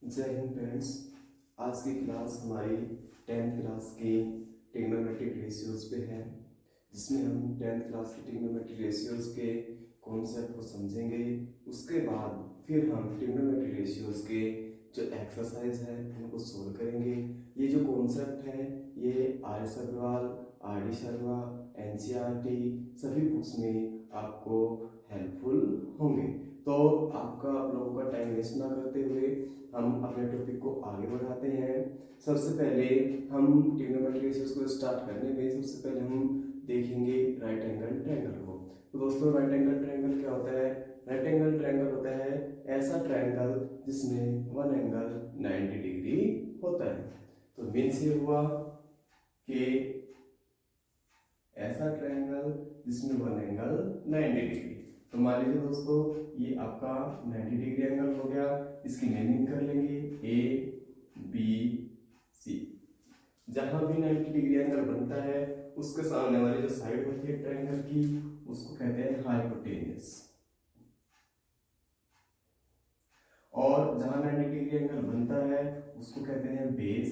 जय हिंद फ्रेंड्स। आज की क्लास हमारी 10th क्लास की ट्रिग्नोमेट्रिक रेशियोज पे है, जिसमें हम 10th क्लास की ट्रिग्नोमेट्रिक रेशियोज के कॉन्सेप्ट को समझेंगे। उसके बाद फिर हम ट्रिग्नोमेट्रिक रेशियोज के जो एक्सरसाइज है उनको सोल्व करेंगे। ये जो कॉन्सेप्ट है ये R S Agarwal, R D Sharma, NCERT सभी बुक्स में आपको हेल्पफुल होंगे। तो आपका आप लोगों का टाइम वेस्ट ना करते हुए हम अपने टॉपिक को आगे बढ़ाते हैं। सबसे पहले हम ट्रिग्नोमेट्रिक रेशियोज को स्टार्ट करने में सबसे पहले हम देखेंगे राइट एंगल ट्रायंगल को। तो दोस्तों राइट एंगल ट्रायंगल क्या होता है? राइट एंगल ट्रायंगल होता है ऐसा ट्रायंगल जिसमें वन एंगल 90 डिग्री होता है। तो मीन्स ये हुआ कि ऐसा ट्रायंगल जिसमें वन एंगल 90 डिग्री। तो मान लीजिए दोस्तों ये आपका 90 डिग्री एंगल हो गया। इसकी नेमिंग कर लेंगे ए बी सी। जहां भी 90 डिग्री एंगल बनता है उसके सामने वाली जो साइड होती है ट्रायंगल की उसको कहते हैं हाइपोटेन्यूस। और जहां 90 डिग्री एंगल बनता है उसको कहते हैं बेस।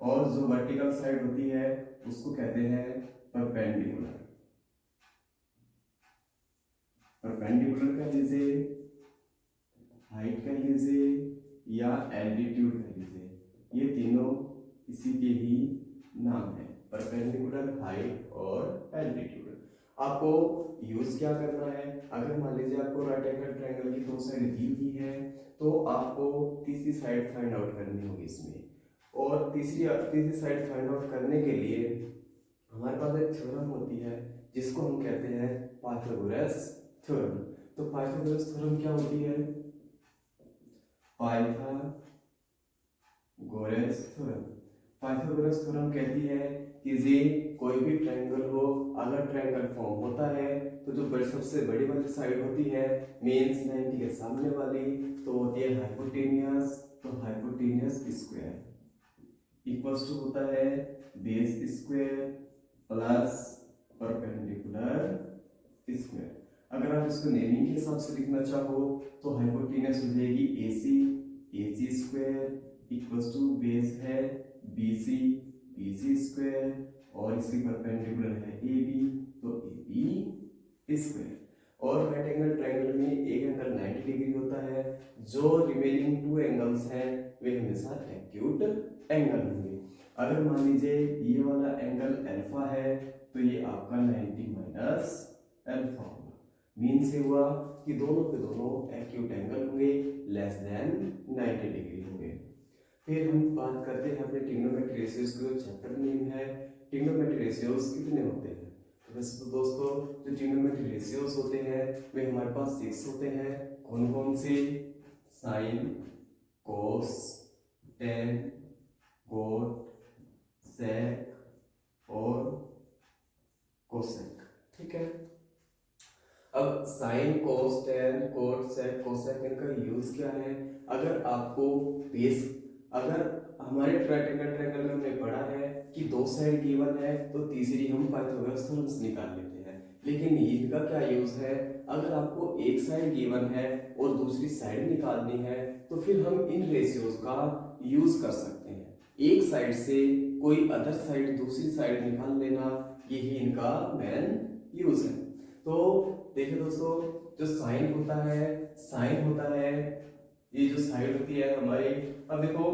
और जो वर्टिकल साइड होती है उसको कहते हैं परपेंडिकुलर। परपेंडिकुलर कह लीजिए, हाइट कह लीजिए या एल्टीट्यूड कह लीजिए, ये तीनों इसी के ही नाम है, परपेंडिकुलर, हाइट और एल्टीट्यूड। आपको यूज क्या करना है? अगर मान लीजिए आपको राइट एंगल ट्रायंगल की दो साइड दी हुई है तो आपको तीसरी साइड फाइंड आउट करनी होगी इसमें। और तीसरी साइड फाइंड आउट करने के लिए हमारे पास एक थ्योरम होती है जिसको हम कहते हैं पाइथागोरस थ्योरम। तो पाइथागोरस थ्योरम क्या होती है? Pythagoras theorem. पाइथागोरस थ्योरम कहती है कि जी कोई भी ट्रायंगल हो, अगर ट्रायंगल फॉर्म होता है तो जो सबसे बड़ी वाली साइड होती है मीन्स 90 के सामने वाली तो होती है हाइपोटेनियस। तो हाइपोटेनियस स्क्वायर इक्वल्स टू होता है base square plus perpendicular square. अगर आप इसको नेमिंग के हिसाब से लिखना चाहो तो हाइपोटेनस हो जाएगी AC square equals to base है BC स्क्वायर और इसकी परपेंडिकुलर है AB तो AB स्क्वायर। और राइट एंगल ट्रायंगल में एक एंगल 90 डिग्री होता है, जो रिमेनिंग टू एंगल्स हैं वे हमेशा एक्यूट एंगल होंगे। अगर मान लीजिए ये वाला एंगल अल्फा है तो ये आपका 90 माइनस अल्फा होगा। मीन से हुआ कि दोनों के दोनों एक्यूट एंगल होंगे लेस देन 90 डिग्री होंगे। फिर हम बात करते हैं अपने ट्रिग्नोमेट्रिक रेशियोज का चैप्टर नेम है ट्रिग्नोमेट्रिक रेशियोज कितने होते हैं। तो वैसे तो दोस्तों जो ट्रिग्नोमेट्रिक रेशियोज होते हैं वे हमारे पास 6 होते हैं। कौन कौन से? साइन, कोस, टेन, कोट, सेक और कोसेक। ठीक है। अब साइन, कोस, टेन, कोट, सेक, कोसेक इनका यूज क्या है? अगर आपको बेस, अगर हमारे राइट एंगल ट्रायंगल में हमने पढ़ा है कि दो साइड गिवन है तो तीसरी हम पाइथागोरस थ्योरम से निकाल लेते हैं। लेकिन इनका क्या यूज है? अगर आपको एक साइड गिवन है और दूसरी साइड निकालनी है तो फिर हम इन रेशियोज का यूज कर सकते हैं। एक साइड से कोई अदर साइड दूसरी साइड निकाल लेना, यही इनका मेन यूज है। तो देखिए दोस्तों जो साइन होता है ये जो साइड होती है हमारी, अब देखो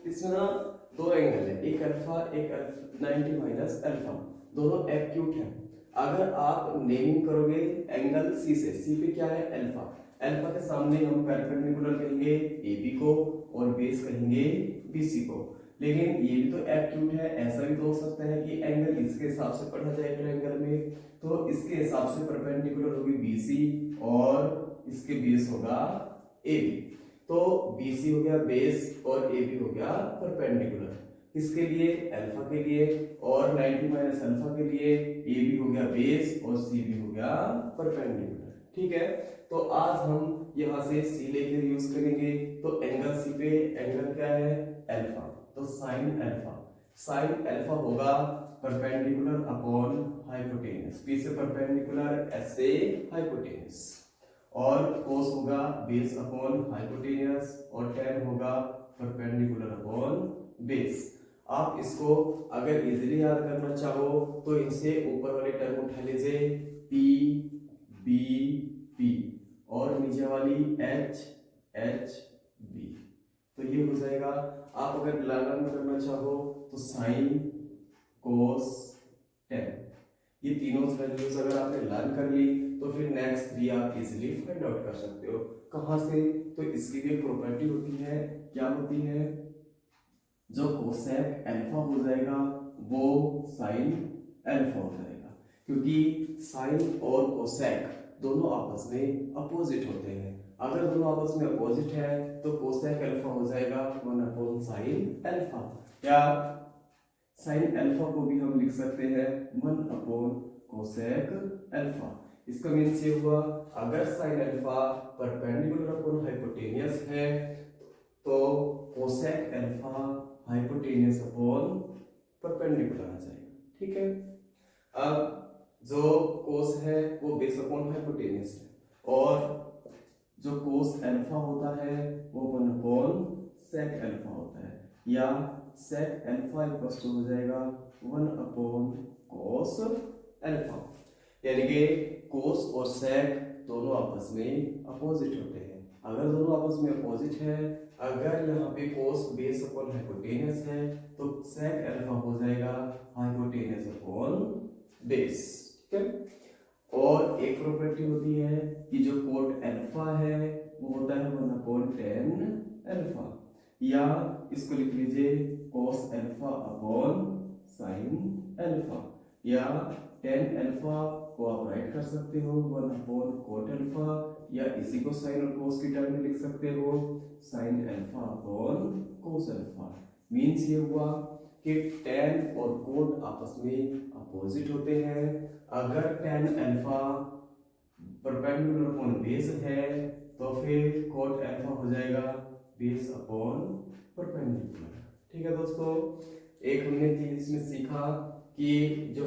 इसमें ना दो एंगल है, एक अल्फा एक 90 माइनस अल्फा, दोनों एक्यूट है। अगर आप नेमिंग करोगे एंगल सी से, सी पे क्या है? अल्फा। अल्फा के सामने हम परपेंडिकुलर कहेंगे AB को और बेस कहेंगे BC को। लेकिन ये भी तो एक्यूट है, ऐसा भी तो हो सकता है कि एंगल इसके हिसाब से पढ़ा जाए ट्रायंगल में, तो इसके हिसाब से परपेंडिकुलर होगी BC और इसके बेस होगा AB। तो BC हो गया बेस और AB हो गया परपेंडिकुलर। किसके लिए? अल्फा के लिए। और 90 माइनस अल्फा के लिए AB हो गया बेस और CB हो गया परपेंडिकुलर। ठीक है। तो आज हम यहाँ से C लेकर यूज करेंगे। तो एंगल C पे एंगल क्या है? अल्फा। तो साइन अल्फा होगा परपेंडिकुलर अपॉन हाइपोटेनस। P से परपेंडिकुलर, S से हाइपोटेनस। और कोस होगा बेस अपॉन हाइपोटेनियस और टेन होगा परपेंडिकुलर अपॉन बेस। आप इसको अगर इजीली याद करना चाहो तो इनसे ऊपर वाली टर्म उठा लीजिए पी बी पी और नीचे वाली एच एच बी, तो ये हो जाएगा। आप अगर लर्न करना चाहो तो साइन कोस टेन, ये तीनों वैल्यूज अगर आपने लर्न कर ली तो फिर नेक्स्ट 3 आप इजीली फाइंड आउट कर सकते हो। कहाँ से? तो इसकी भी एक प्रॉपर्टी होती है, क्या होती है, जो कोसेक अल्फा हो जाएगा वो साइन अल्फा हो जाएगा, क्योंकि साइन और कोसेक दोनों आपस में अपोजिट होते हैं। अगर दोनों आपस में अपोजिट है तो कोसेक अल्फा हो जाएगा 1 अपॉन साइन अल्फा, या साइन अल्फा को भी हम लिख सकते हैं 1 अपॉन कोसेक अल्फा। इसका मीन्स ये हुआ अगर sine alpha perpendicular upon hypotenuse है तो cosec alpha hypotenuse upon perpendicular आ जाएगा, ठीक है। अब जो कोस है वो बेस अपॉन हाइपोटेनियस है और जो कोस अल्फा होता है वो 1 अपॉन सेक अल्फा होता है, या सेक अल्फा इक्वल टू हो जाएगा 1 अपॉन कोस अल्फा, यानी कि कोस और सेक दोनों आपस में अपोजिट होते हैं। अगर दोनों आपस में अपोजिट है, अगर यहाँ पे कोस बेस अपॉन हाइपोटेनियस है तो सेक अल्फा हो जाएगा हाइपोटेनियस अपॉन बेस, ठीक है। और एक प्रॉपर्टी होती है कि जो कोट अल्फा है वो होता है 1 अपॉन टेन अल्फा, या इसको लिख लीजिए cos alpha upon sine alpha, या टेन अल्फा को आप राइट कर सकते हो 1 अपॉन कोट अल्फा, या इसी को साइन और कोस की टर्म में लिख सकते हो sine alpha upon cos alpha. Means ये हुआ कि टेन और कोट आपस में अपोजिट होते हैं। अगर tan alpha perpendicular upon base है तो फिर कोट अल्फा हो जाएगा बेस अपॉन परपेंडिकुलर, ठीक है दोस्तों। एक हमने चीज इसमें सीखा कि जो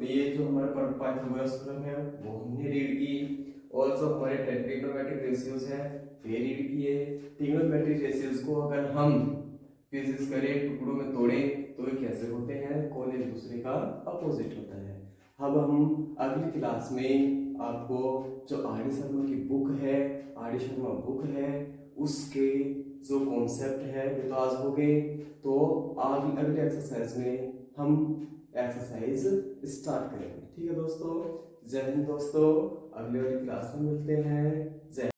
ये जो हमारा पाइथागोरस थ्योरम है वो हमने रीड की, और जो हमारे ट्रिग्नोमेट्रिक रेशियोज है वे रीड किए। ट्रिग्नोमेट्रिक रेशियोज को अगर हम पीसेस करें, टुकड़ों में तोड़ें तो ये कैसे होते हैं, कौन एक दूसरे का अपोजिट होता है। अब हम अगली क्लास में आपको जो आर डी शर्मा की बुक है, आर डी शर्मा बुक है, उसके जो कॉन्सेप्ट है वो तो आज हो गए। तो अगले एक्सरसाइज में हम एक्सरसाइज स्टार्ट करेंगे, ठीक है दोस्तों। जय हिंद दोस्तों, अगले वाली क्लास में मिलते हैं। जय